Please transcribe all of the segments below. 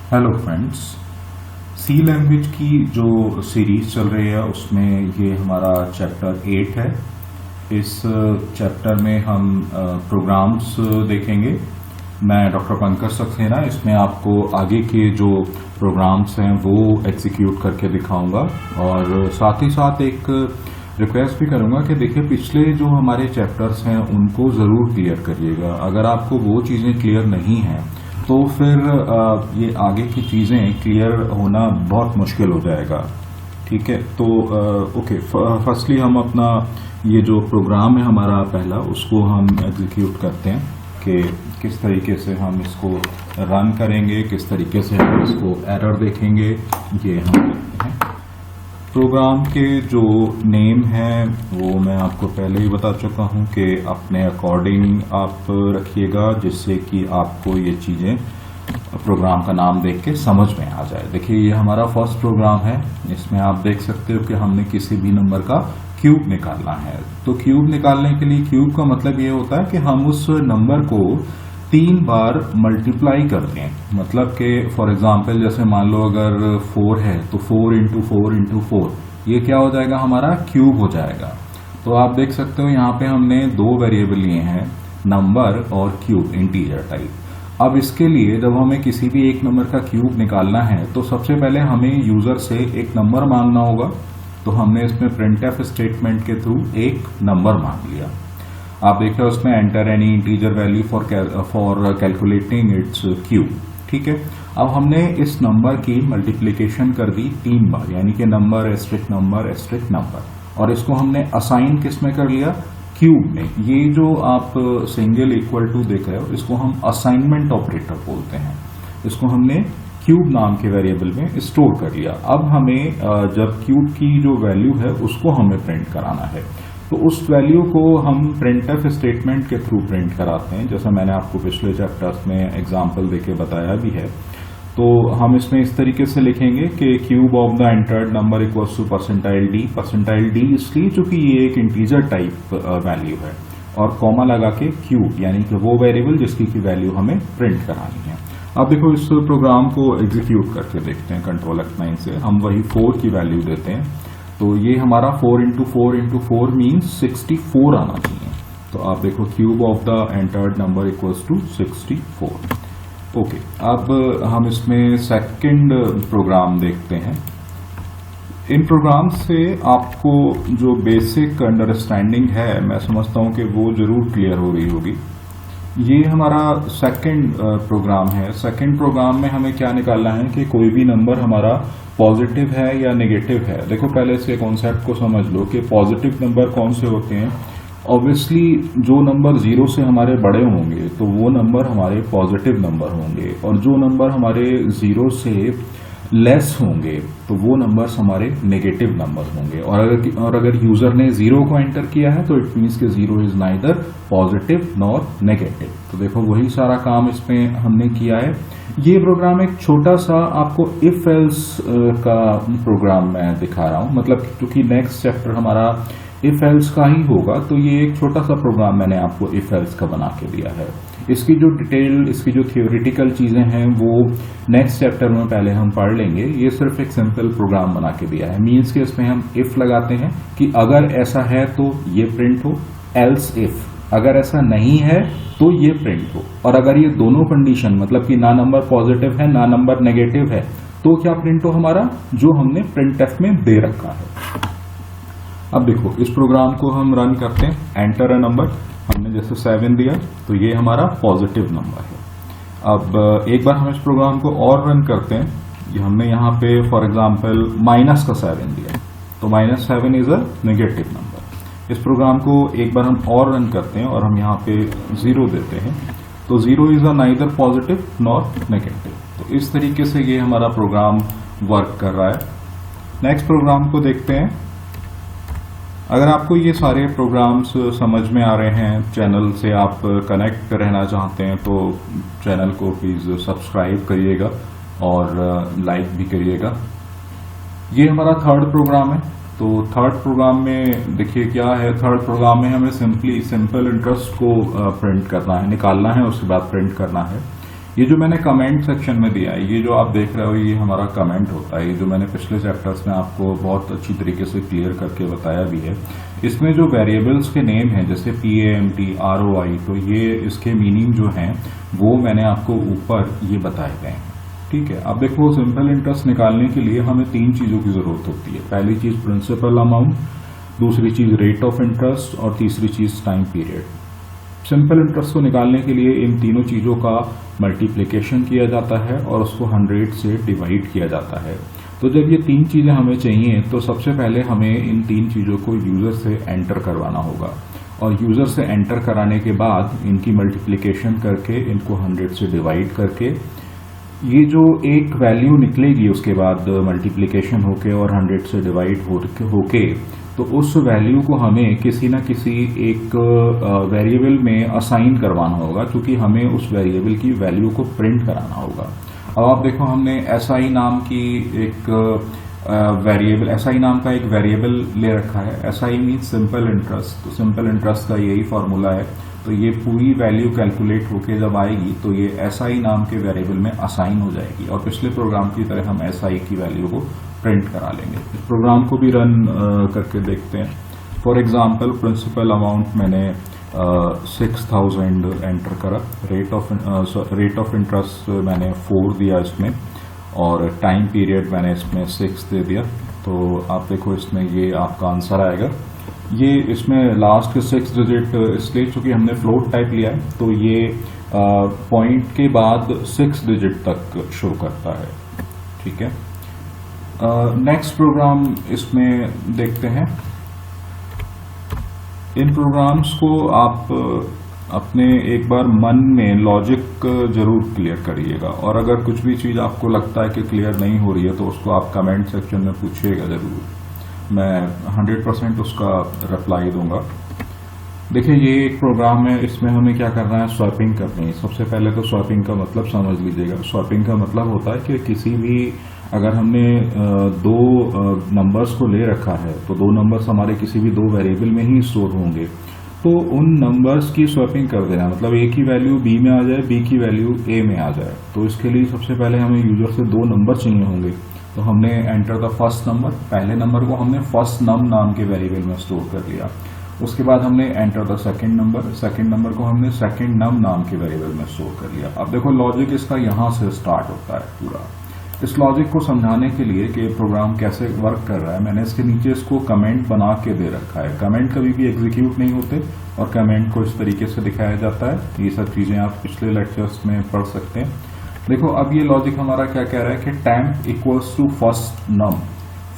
Hello friends, सी language की जो series चल रही है उसमें ये हमारा चैप्टर 8 है। इस चैप्टर में हम प्रोग्राम्स देखेंगे। मैं डॉक्टर पंकज सक्सेना इसमें आपको आगे के जो प्रोग्राम्स हैं वो एग्जीक्यूट करके दिखाऊंगा और साथ ही साथ एक रिक्वेस्ट भी करूंगा कि देखिए पिछले जो हमारे चैप्टर्स हैं उनको ज़रूर क्लियर करिएगा। अगर आपको वो चीज़ें क्लियर नहीं हैं तो फिर ये आगे की चीज़ें क्लियर होना बहुत मुश्किल हो जाएगा। ठीक है, तो ओके, फर्स्टली हम अपना ये जो प्रोग्राम है हमारा पहला उसको हम एग्जीक्यूट करते हैं कि किस तरीके से हम इसको रन करेंगे, किस तरीके से हम इसको एरर देखेंगे। ये हम देखते हैं। प्रोग्राम के जो नेम है वो मैं आपको पहले ही बता चुका हूं कि अपने अकॉर्डिंग आप रखिएगा जिससे कि आपको ये चीज़ें प्रोग्राम का नाम देख के समझ में आ जाए। देखिए ये हमारा फर्स्ट प्रोग्राम है। इसमें आप देख सकते हो कि हमने किसी भी नंबर का क्यूब निकालना है। तो क्यूब निकालने के लिए क्यूब का मतलब ये होता है कि हम उस नंबर को 3 बार मल्टीप्लाई कर दें। मतलब कि फॉर एग्जांपल जैसे मान लो अगर 4 है तो 4 इंटू 4 इंटू 4 ये क्या हो जाएगा, हमारा क्यूब हो जाएगा। तो आप देख सकते हो यहाँ पे हमने 2 वेरिएबल लिए हैं, नंबर और क्यूब, इंटीजर टाइप। अब इसके लिए जब हमें किसी भी एक नंबर का क्यूब निकालना है तो सबसे पहले हमें यूजर से एक नंबर मांगना होगा। तो हमने इसमें प्रिंटफ स्टेटमेंट के थ्रू एक नंबर मांग लिया। आप देख रहे हो उसमें enter any integer value for calculating it's cube. ठीक है, अब हमने इस नंबर की मल्टीप्लिकेशन कर दी 3 बार, यानी कि number asterisk number asterisk number, और इसको हमने असाइन किस में कर लिया, क्यूब में। ये जो आप सिंगल इक्वल टू देख रहे हो इसको हम असाइनमेंट ऑपरेटर बोलते हैं। इसको हमने क्यूब नाम के वेरिएबल में स्टोर कर लिया। अब हमें जब क्यूब की जो वैल्यू है उसको हमें प्रिंट कराना है तो उस वैल्यू को हम प्रिंटफ स्टेटमेंट के थ्रू प्रिंट कराते हैं, जैसा मैंने आपको पिछले चैप्टर्स में एग्जांपल देके बताया भी है। तो हम इसमें इस तरीके से लिखेंगे कि cube of the entered number equals to percentile D. Percentile D इसलिए चूंकि ये एक इंटीजर टाइप वैल्यू है, और कॉमा लगा के क्यूब यानी कि वो वेरिएबल जिसकी की वैल्यू हमें प्रिंट करानी है। अब देखो इस प्रोग्राम को एग्जीक्यूट करके देखते हैं। कंट्रोल F9 से हम वही 4 की वैल्यू देते हैं। तो ये हमारा 4 इंटू 4 इंटू 4 मीन्स 64 आना चाहिए। तो आप देखो cube of the entered number equals to 64। Okay, अब हम इसमें सेकंड प्रोग्राम देखते हैं। इन प्रोग्राम से आपको जो बेसिक अंडरस्टैंडिंग है मैं समझता हूं कि वो जरूर क्लियर हो रही होगी। ये हमारा सेकंड प्रोग्राम है। सेकंड प्रोग्राम में हमें क्या निकालना है कि कोई भी नंबर हमारा पॉजिटिव है या नेगेटिव है। देखो पहले इसके कॉन्सेप्ट को समझ लो कि पॉजिटिव नंबर कौन से होते हैं। ऑब्वियसली जो नंबर 0 से हमारे बड़े होंगे तो वो नंबर हमारे पॉजिटिव नंबर होंगे, और जो नंबर हमारे 0 से लेस होंगे तो वो नंबर्स हमारे नेगेटिव नंबर होंगे। और अगर यूजर ने 0 को एंटर किया है तो इट मीन्स कि 0 is neither positive nor negative. तो देखो वही सारा काम इसमें हमने किया है। ये प्रोग्राम एक छोटा सा आपको इफ एल्स का प्रोग्राम मैं दिखा रहा हूं, मतलब क्योंकि नेक्स्ट चैप्टर हमारा इफ एल्स का ही होगा तो ये एक छोटा सा प्रोग्राम मैंने आपको इफ एल्स का बना के दिया है। इसकी जो डिटेल, इसकी जो थियोरिटिकल चीजें हैं वो नेक्स्ट चैप्टर में पहले हम पढ़ लेंगे। ये सिर्फ एक सिंपल प्रोग्राम बना के दिया है। मीन्स के इसमें हम इफ लगाते हैं कि अगर ऐसा है तो ये प्रिंट हो, एल्स इफ अगर ऐसा नहीं है तो ये प्रिंट हो। और अगर ये दोनों कंडीशन मतलब कि ना नंबर पॉजिटिव है ना नंबर नेगेटिव है तो क्या प्रिंट हो, हमारा जो हमने प्रिंटफ में दे रखा है। अब देखो इस प्रोग्राम को हम रन करते हैं। एंटर अ नंबर, हमने जैसे 7 दिया तो ये हमारा पॉजिटिव नंबर है। अब एक बार हम इस प्रोग्राम को और रन करते हैं। ये हमने यहाँ पे फॉर एग्जांपल माइनस का 7 दिया तो -7 इज अ नेगेटिव नंबर। इस प्रोग्राम को एक बार हम और रन करते हैं और हम यहाँ पे 0 देते हैं तो 0 is a neither positive nor negative. तो इस तरीके से ये हमारा प्रोग्राम वर्क कर रहा है। नेक्स्ट प्रोग्राम को देखते हैं। अगर आपको ये सारे प्रोग्राम्स समझ में आ रहे हैं, चैनल से आप कनेक्ट रहना चाहते हैं तो चैनल को प्लीज़ सब्सक्राइब करिएगा और लाइक भी करिएगा। ये हमारा थर्ड प्रोग्राम है। तो थर्ड प्रोग्राम में देखिए क्या है। थर्ड प्रोग्राम में हमें सिंपल इंटरेस्ट को प्रिंट करना है, निकालना है, उसके बाद प्रिंट करना है। ये जो मैंने कमेंट सेक्शन में दिया है, ये जो आप देख रहे हो ये हमारा कमेंट होता है। ये जो मैंने पिछले चैप्टर्स में आपको बहुत अच्छी तरीके से क्लियर करके बताया भी है। इसमें जो वेरिएबल्स के नेम हैं जैसे PAMT, ROI, तो ये इसके मीनिंग जो हैं वो मैंने आपको ऊपर ये बताए गए हैं। ठीक है, अब देखो सिंपल इंटरेस्ट निकालने के लिए हमें 3 चीजों की जरूरत होती है। पहली चीज प्रिंसिपल अमाउंट, दूसरी चीज रेट ऑफ इंटरेस्ट और तीसरी चीज टाइम पीरियड। सिंपल इंटरेस्ट को निकालने के लिए इन तीनों चीजों का मल्टीप्लिकेशन किया जाता है और उसको 100 से डिवाइड किया जाता है। तो जब ये 3 चीजें हमें चाहिए तो सबसे पहले हमें इन 3 चीजों को यूजर से एंटर करवाना होगा और यूजर से एंटर कराने के बाद इनकी मल्टीप्लिकेशन करके इनको 100 से डिवाइड करके ये जो एक वैल्यू निकलेगी उसके बाद मल्टीप्लिकेशन होके और 100 से डिवाइड होके तो उस वैल्यू को हमें किसी न किसी एक वेरिएबल में असाइन करवाना होगा, क्योंकि हमें उस वेरिएबल की वैल्यू को प्रिंट कराना होगा। अब आप देखो हमने SI नाम की एक वेरिएबल, SI नाम का एक वेरिएबल ले रखा है। SI मीन्स सिंपल इंटरेस्ट, तो सिंपल इंटरेस्ट का यही फॉर्मूला है। तो ये पूरी वैल्यू कैलकुलेट होके जब आएगी तो ये SI नाम के वेरिएबल में असाइन हो जाएगी और पिछले प्रोग्राम की तरह हम SI की वैल्यू को प्रिंट करा लेंगे। इस प्रोग्राम को भी रन करके देखते हैं। फॉर एग्जांपल प्रिंसिपल अमाउंट मैंने 6000 एंटर करा, रेट ऑफ इंटरेस्ट मैंने 4 दिया इसमें और टाइम पीरियड मैंने इसमें 6 दे दिया। तो आप देखो इसमें ये आपका आंसर आएगा। ये इसमें लास्ट के 6 डिजिट इसलिए चूंकि हमने फ्लोट टाइप लिया है तो ये पॉइंट के बाद 6 डिजिट तक शो करता है। ठीक है, नेक्स्ट प्रोग्राम इसमें देखते हैं। इन प्रोग्राम्स को आप अपने एक बार मन में लॉजिक जरूर क्लियर करिएगा और अगर कुछ भी चीज आपको लगता है कि क्लियर नहीं हो रही है तो उसको आप कमेंट सेक्शन में पूछिएगा जरूर, मैं 100% उसका रिप्लाई दूंगा। देखिए ये एक प्रोग्राम है, इसमें हमें क्या करना है, स्वैपिंग करनी है। सबसे पहले तो स्वैपिंग का मतलब समझ लीजिएगा। स्वैपिंग का मतलब होता है कि किसी भी अगर हमने 2 नंबर्स को ले रखा है तो 2 नंबर्स हमारे किसी भी 2 वेरिएबल में ही स्टोर होंगे, तो उन नंबर्स की स्वैपिंग कर देना, मतलब A की वैल्यू B में आ जाए, B की वैल्यू A में आ जाए। तो इसके लिए सबसे पहले हमें यूजर से 2 नंबर चाहिए होंगे। तो हमने एंटर द फर्स्ट नंबर, पहले नंबर को हमने फर्स्ट नम नाम के वेरिएबल में स्टोर कर लिया। उसके बाद हमने एंटर द सेकंड नंबर को हमने सेकंड नम नाम के वेरिएबल में स्टोर कर लिया। अब देखो लॉजिक इसका यहां से स्टार्ट होता है पूरा। इस लॉजिक को समझाने के लिए कि प्रोग्राम कैसे वर्क कर रहा है, मैंने इसके नीचे इसको कमेंट बना के दे रखा है। कमेंट कभी भी एग्जीक्यूट नहीं होते और कमेंट को इस तरीके से दिखाया जाता है। ये सब चीजें आप पिछले लेक्चर्स में पढ़ सकते हैं। देखो अब ये लॉजिक हमारा क्या कह रहा है कि temp equals to first num.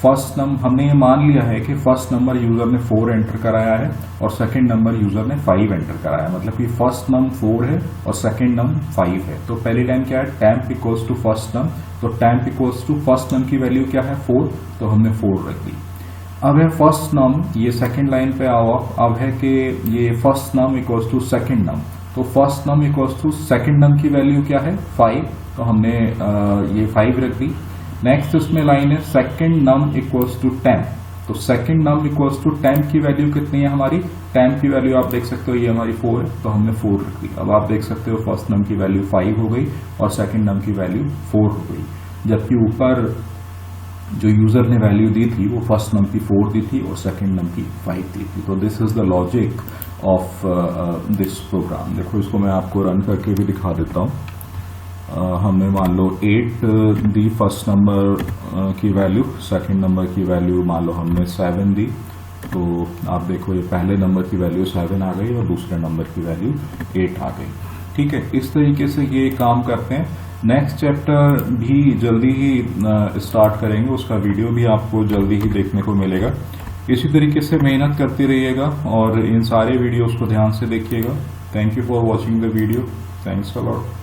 First num हमने ये मान लिया है कि फर्स्ट नंबर यूजर ने 4 एंटर कराया है और सेकंड नंबर यूजर ने 5 एंटर कराया है, मतलब कि फर्स्ट नम 4 है और सेकंड नम 5 है। तो पहली टाइम क्या है, temp इक्वल्स टू फर्स्ट नम। तो temp इक्वल्स टू फर्स्ट नम की वैल्यू क्या है, 4, तो हमने 4 रख दी। अब है फर्स्ट नम, ये सेकंड लाइन पे आओ। अब है कि ये first num equals to second num, तो first num equals to second num की वैल्यू क्या है, 5, तो हमने ये 5 रख दी। नेक्स्ट उसमें लाइन है second num equals to temp, तो second num equals to temp की वैल्यू कितनी है हमारी, temp की वैल्यू आप देख सकते हो ये हमारी 4 है, तो हमने 4 रख दी। अब आप देख सकते हो फर्स्ट नम की वैल्यू 5 हो गई और सेकंड नम की वैल्यू 4 हो गई, जबकि ऊपर जो यूजर ने वैल्यू दी थी वो फर्स्ट नम की 4 दी थी और सेकंड नम की 5 दी थी। तो this is the logic of this program. देखो इसको मैं आपको रन करके भी दिखा देता हूँ। हमने मान लो 8 दी फर्स्ट नंबर की वैल्यू, सेकंड नंबर की वैल्यू मान लो हमने 7 दी, तो आप देखो ये पहले नंबर की वैल्यू 7 आ गई और दूसरे नंबर की वैल्यू 8 आ गई। ठीक है, इस तरीके से ये काम करते हैं। नेक्स्ट चैप्टर भी जल्दी ही स्टार्ट करेंगे, उसका वीडियो भी आपको जल्दी ही देखने को मिलेगा। इसी तरीके से मेहनत करते रहिएगा और इन सारे वीडियोस को ध्यान से देखिएगा। Thank you for watching the video. Thanks a lot.